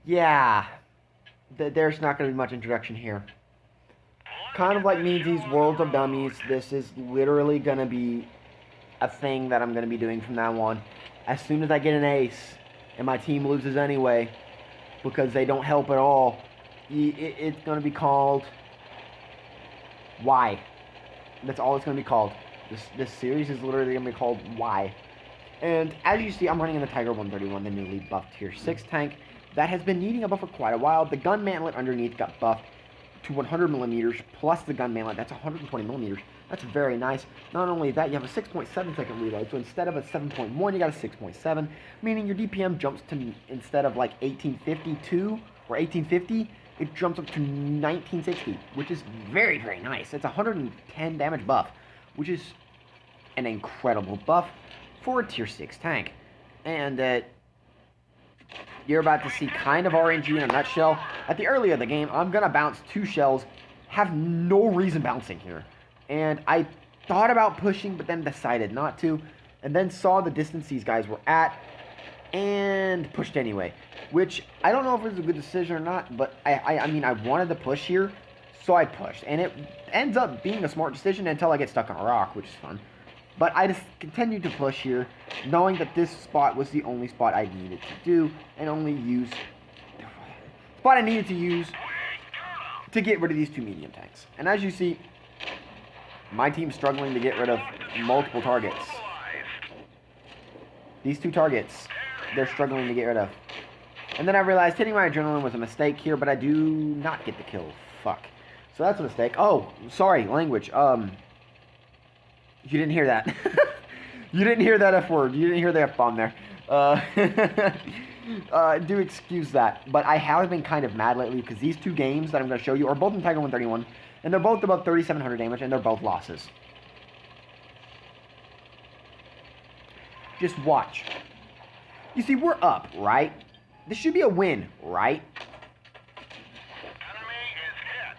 Yeah, there's not going to be much introduction here. Kind of like Meansy's Worlds of Dummies, this is literally going to be a thing that I'm going to be doing from now on. As soon as I get an ace, and my team loses anyway, because they don't help at all, it's going to be called Why. That's all it's going to be called. This series is literally going to be called Why. And as you see, I'm running in the Tiger 131, the newly buffed Tier 6 tank. That has been needing a buff for quite a while. The gun mantlet underneath got buffed to 100 millimeters, plus the gun mantlet, that's 120 millimeters. That's very nice. Not only that, you have a 6.7 second reload, so instead of a 7.1, you got a 6.7, meaning your DPM jumps to, instead of like 1852 or 1850, it jumps up to 1960, which is very, very nice. It's a 110 damage buff, which is an incredible buff for a Tier 6 tank. And you're about to see kind of RNG in a nutshell. At the early of the game, I'm going to bounce 2 shells. Have no reason bouncing here. And I thought about pushing, but then decided not to. And then saw the distance these guys were at. And pushed anyway. Which, I don't know if it was a good decision or not. But, I mean, I wanted to push here. So I pushed. And it ends up being a smart decision until I get stuck on a rock, which is fun. But I just continued to push here, knowing that this spot was the only spot I needed to do, and only use spot I needed to use to get rid of these 2 medium tanks. And as you see, my team's struggling to get rid of multiple targets. These 2 targets, they're struggling to get rid of. And then I realized hitting my adrenaline was a mistake here, but I do not get the kill. Fuck. So that's a mistake. Oh, sorry, language. You didn't hear that. You didn't hear that F word. You didn't hear the F bomb there. Do excuse that. But I have been kind of mad lately because these 2 games that I'm going to show you are both in Tiger 131. And they're both about 3,700 damage. And they're both losses. Just watch. You see, we're up, right? This should be a win, right?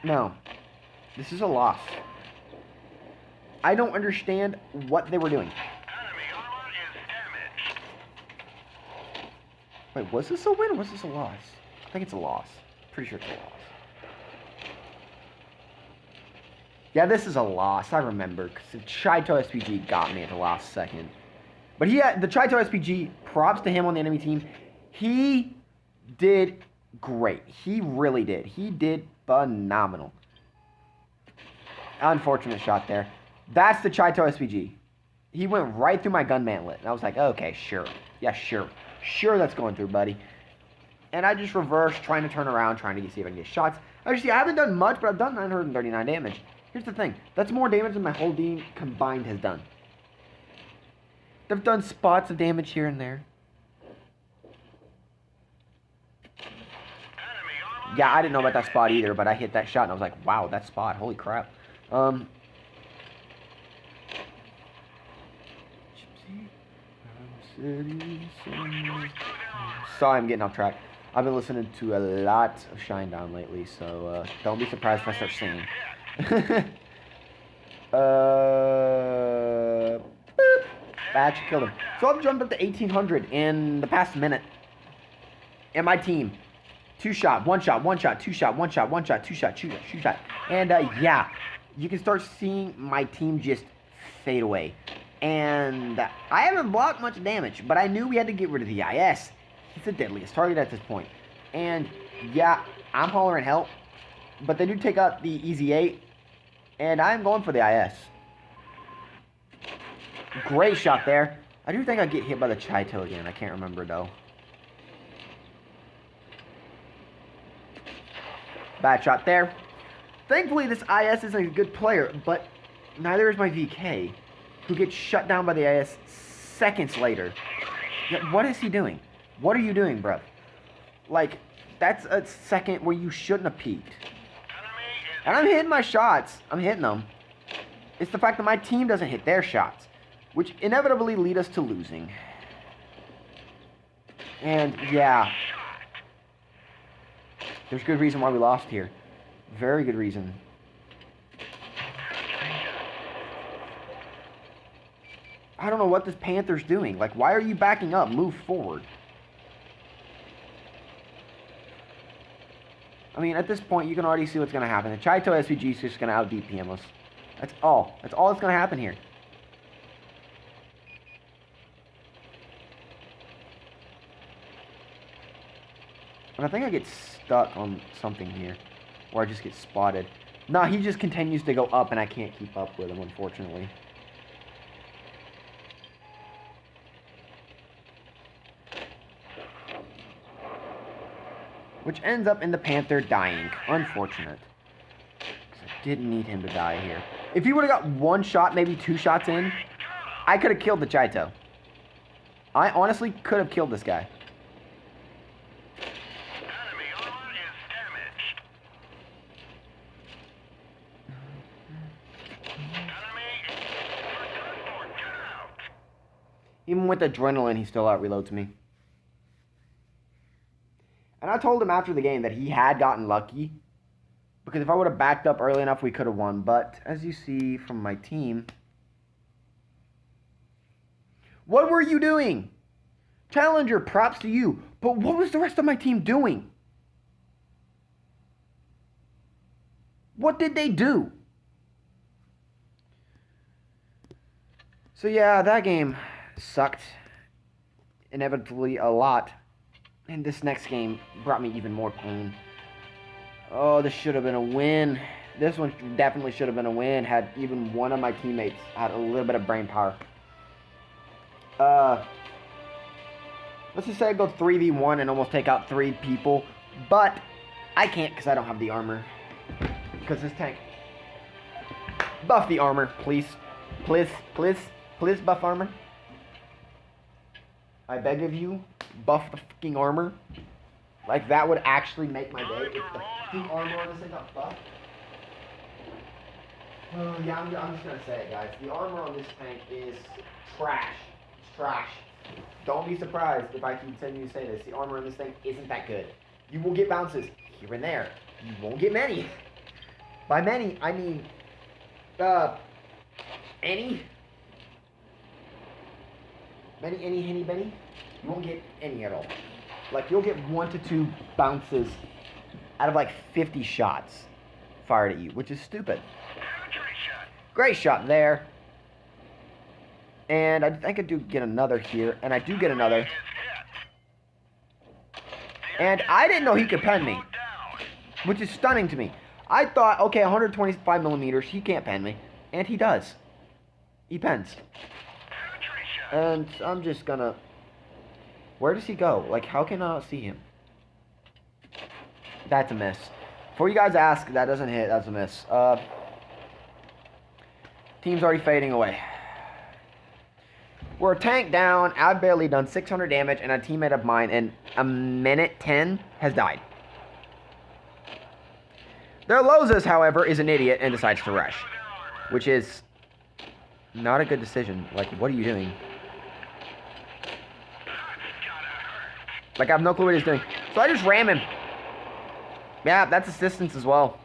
No. This is a loss. I don't understand what they were doing. Wait, was this a win or was this a loss? I think it's a loss. Pretty sure it's a loss. Yeah, this is a loss. I remember, because the Chaito SPG got me at the last second. But the Chaito SPG, props to him on the enemy team. He did great. He really did. He did phenomenal. Unfortunate shot there. That's the Chaito SPG. He went right through my gun mantlet. And I was like, okay, sure. Yeah, sure. Sure, that's going through, buddy. And I just reversed, trying to turn around, trying to see if I can get shots. As you see, I haven't done much, but I've done 939 damage. Here's the thing. That's more damage than my whole team combined has done. They've done spots of damage here and there. Yeah, I didn't know about that spot either, but I hit that shot and I was like, wow, that spot. Holy crap. Sorry, I'm getting off track. I've been listening to a lot of Shinedown lately, so don't be surprised if I start singing. I actually killed him. So I've jumped up to 1,800 in the past minute. And my team, 2 shot, 1 shot, 1 shot, 2 shot, 1 shot, 1 shot, 2 shot, 2 shot. And yeah, you can start seeing my team just fade away. And I haven't blocked much damage, but I knew we had to get rid of the IS. He's the deadliest target at this point. And yeah, I'm hollering help, but they do take out the Easy 8, and I'm going for the IS. Great shot there. I do think I get hit by the Chaito again. I can't remember though. Bad shot there. Thankfully, this IS isn't a good player, but neither is my VK, who gets shut down by the IS seconds later. Yeah, what is he doing? What are you doing, bruh? Like, that's a second where you shouldn't have peeked. And I'm hitting my shots. I'm hitting them. It's the fact that my team doesn't hit their shots, which inevitably lead us to losing. And, yeah. There's good reason why we lost here. Very good reason. I don't know what this Panther's doing. Like, why are you backing up? Move forward. I mean, at this point, you can already see what's going to happen. The Chaito SVG is just going to out DPM us. That's all. That's all that's going to happen here. And I think I get stuck on something here. Or I just get spotted. No, he just continues to go up, and I can't keep up with him, unfortunately. Which ends up in the Panther dying. Unfortunate. Because I didn't need him to die here. If he would have got one shot, maybe 2 shots in, I could have killed the Chaito. I honestly could have killed this guy. Even with adrenaline, he still out-reloads me. And I told him after the game that he had gotten lucky. Because if I would have backed up early enough, we could have won. But, as you see from my team... What were you doing? Challenger, props to you. But what was the rest of my team doing? What did they do? So yeah, that game sucked inevitably a lot. And this next game brought me even more pain. Oh, this should have been a win. This one definitely should have been a win had even one of my teammates had a little bit of brain power. Let's just say I go 3v1 and almost take out 3 people. But I can't because I don't have the armor. Because this tank... Buff the armor, please. Please, please, please buff armor. I beg of you, buff the fucking armor. Like, that would actually make my day if the fucking armor on this thing got buffed. Oh, yeah, I'm just gonna say it, guys. The armor on this tank is trash. It's trash. Don't be surprised if I continue to say this. The armor on this thing isn't that good. You will get bounces here and there. You won't get many. By many, I mean, any. Many, any, henny, benny. You won't get any at all. Like, you'll get 1 to 2 bounces out of like 50 shots fired at you, which is stupid. Great shot there. And I think I do get another here, and I do get another. And I didn't know he could pen me, which is stunning to me. I thought, okay, 125 millimeters, he can't pen me, and he does. He pens. And I'm just gonna... Where does he go? Like, how can I not see him? That's a miss. Before you guys ask, that doesn't hit. That's a miss. Team's already fading away. We're a tank down. I've barely done 600 damage, and a teammate of mine in a minute 10 has died. Their Lozas, however, is an idiot and decides to rush. Which is not a good decision. Like, what are you doing? Like, I have no clue what he's doing. So I just ram him. Yeah, that's assistance as well.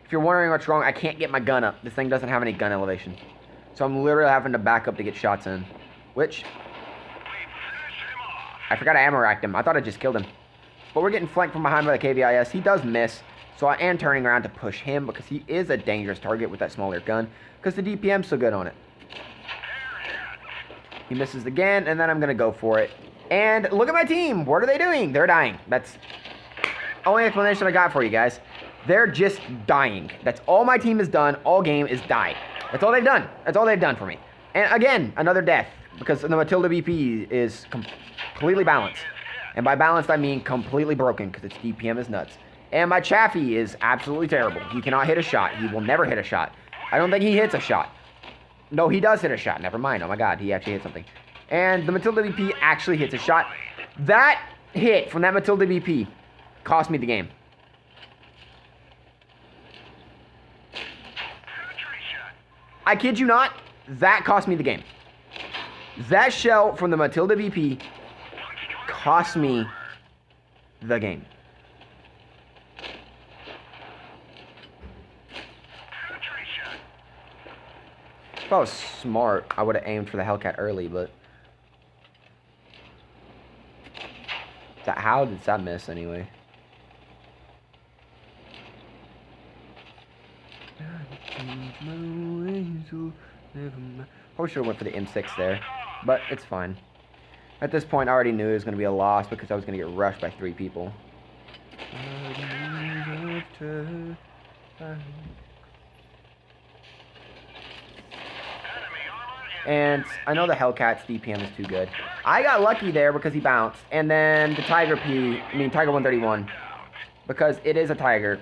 If you're wondering what's wrong, I can't get my gun up. This thing doesn't have any gun elevation. So I'm literally having to back up to get shots in. Which... I forgot I ammo racked him. I thought I just killed him. But we're getting flanked from behind by the KVIS. He does miss. So I am turning around to push him because he is a dangerous target with that smaller gun. Because the DPM's so good on it. He misses again, and then I'm going to go for it. And look at my team. What are they doing? They're dying. That's the only explanation I got for you guys. They're just dying. That's all my team has done all game is die. That's all they've done. That's all they've done for me. And again, another death. Because the Matilda BP is completely balanced. And by balanced, I mean completely broken. Because its DPM is nuts. And my Chaffee is absolutely terrible. He cannot hit a shot. He will never hit a shot. I don't think he hits a shot. No, he does hit a shot. Never mind. Oh my god, he actually hit something. And the Matilda BP actually hits a shot. That hit from that Matilda BP cost me the game. I kid you not, that cost me the game. That shell from the Matilda BP cost me the game. If I was smart, I would have aimed for the Hellcat early, but... How did that miss anyway? Probably should have went for the M6 there, but it's fine. At this point, I already knew it was going to be a loss because I was going to get rushed by 3 people. And I know the Hellcat's DPM is too good. I got lucky there because he bounced. And then the Tiger 131. Because it is a Tiger.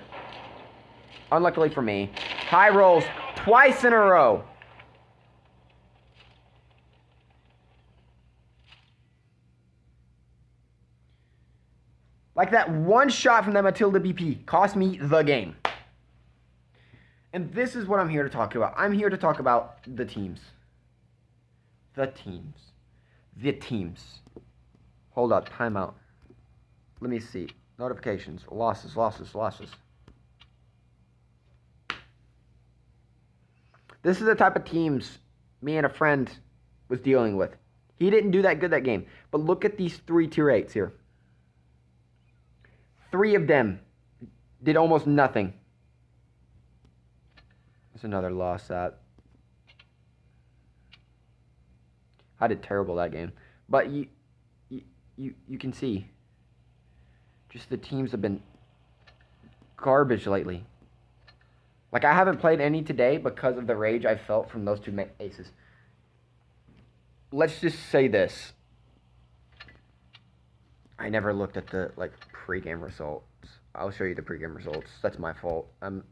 Unluckily for me. High rolls twice in a row. Like that one shot from that Matilda BP cost me the game. And this is what I'm here to talk about. I'm here to talk about the teams. The teams. The teams. Hold up. Timeout. Let me see. Notifications. Losses, losses, losses. This is the type of teams me and a friend was dealing with. He didn't do that good that game. But look at these 3 tier 8s here. 3 of them did almost nothing. There's another loss that. I did terrible that game. But you can see. Just the teams have been garbage lately. Like, I haven't played any today because of the rage I felt from those 2 aces. Let's just say this. I never looked at the, like, pregame results. I'll show you the pregame results. That's my fault. And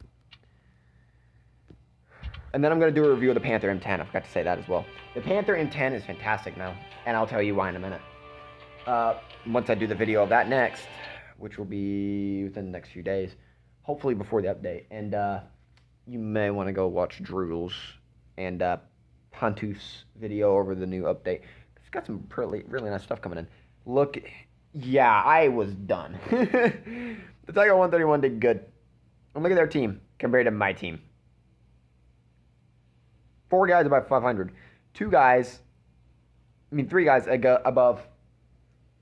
then I'm going to do a review of the Panther M10. I forgot to say that as well. The Panther M10 is fantastic now. And I'll tell you why in a minute. Once I do the video of that next, which will be within the next few days. Hopefully before the update. And you may want to go watch Droodle's and Pontouf's video over the new update. It's got some really nice stuff coming in. Look, yeah, I was done. The Tiger 131 did good. And look at their team compared to my team. 4 guys above 500. 3 guys above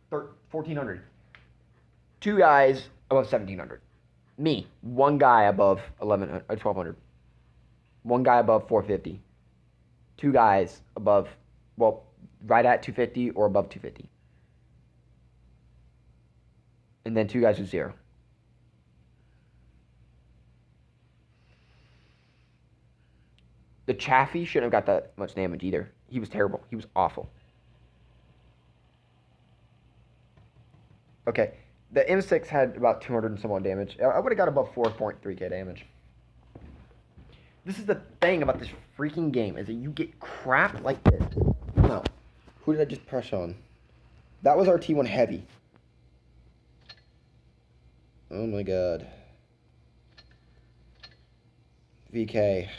1,400. 2 guys above 1,700. Me, 1 guy above 1,200. 1 guy above 450. 2 guys above, well, right at 250 or above 250. And then 2 guys with 0. The Chaffee shouldn't have got that much damage either. He was terrible. He was awful. Okay. The M6 had about 200 and some odd damage. I would have got above 4.3k damage. This is the thing about this freaking game, is that you get crap like this. No. Who did I just press on? That was our T1 heavy. Oh my god. VK.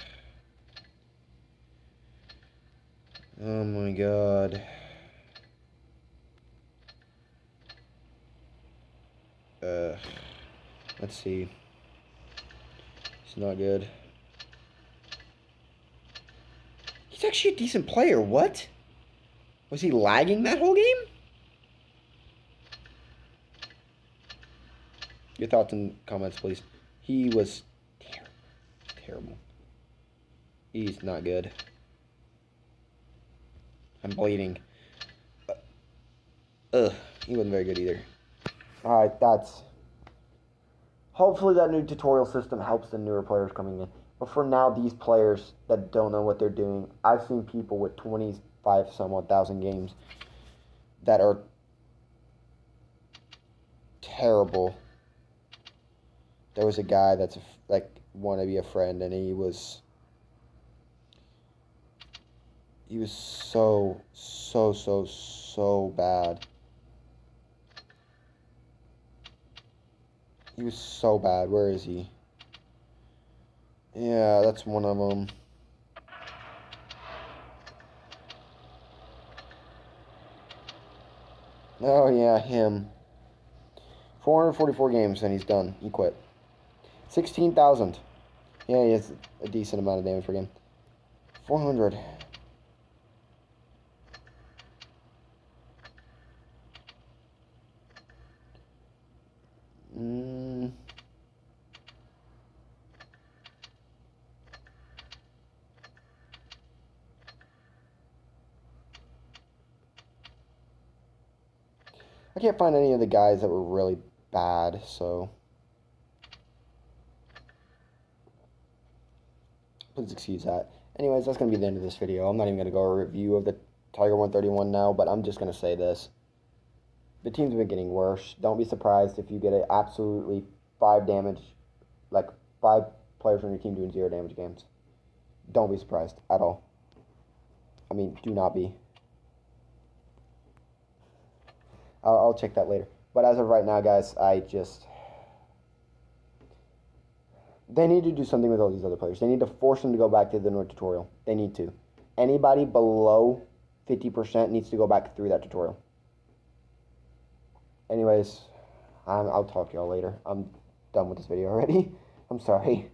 Oh my god. Let's see. It's not good. He's actually a decent player. What? Was he lagging that whole game? Your thoughts and comments, please. He was terrible. He's not good. I'm bleeding. He wasn't very good either. Alright, that's... Hopefully that new tutorial system helps the newer players coming in. But for now, these players that don't know what they're doing, I've seen people with 25 some odd thousand games that are terrible. There was a guy that's wanted to be a friend, and he was so bad. He was so bad. Where is he? Yeah, that's one of them. Oh yeah, him. 444 games and he's done. He quit. 16,000. Yeah, he has a decent amount of damage per game. 400. I can't find any of the guys that were really bad, so please excuse that. Anyways, that's going to be the end of this video. I'm not even going to go a review of the Tiger 131 now, but I'm just going to say this. The team's been getting worse. Don't be surprised if you get an absolutely 5 damage, like 5 players on your team doing 0 damage games. Don't be surprised at all. I mean, do not be. I'll check that later. But as of right now, guys, they need to do something with all these other players. They need to force them to go back to the North tutorial. They need to. Anybody below 50% needs to go back through that tutorial. Anyways, I'll talk to y'all later. I'm done with this video already. I'm sorry.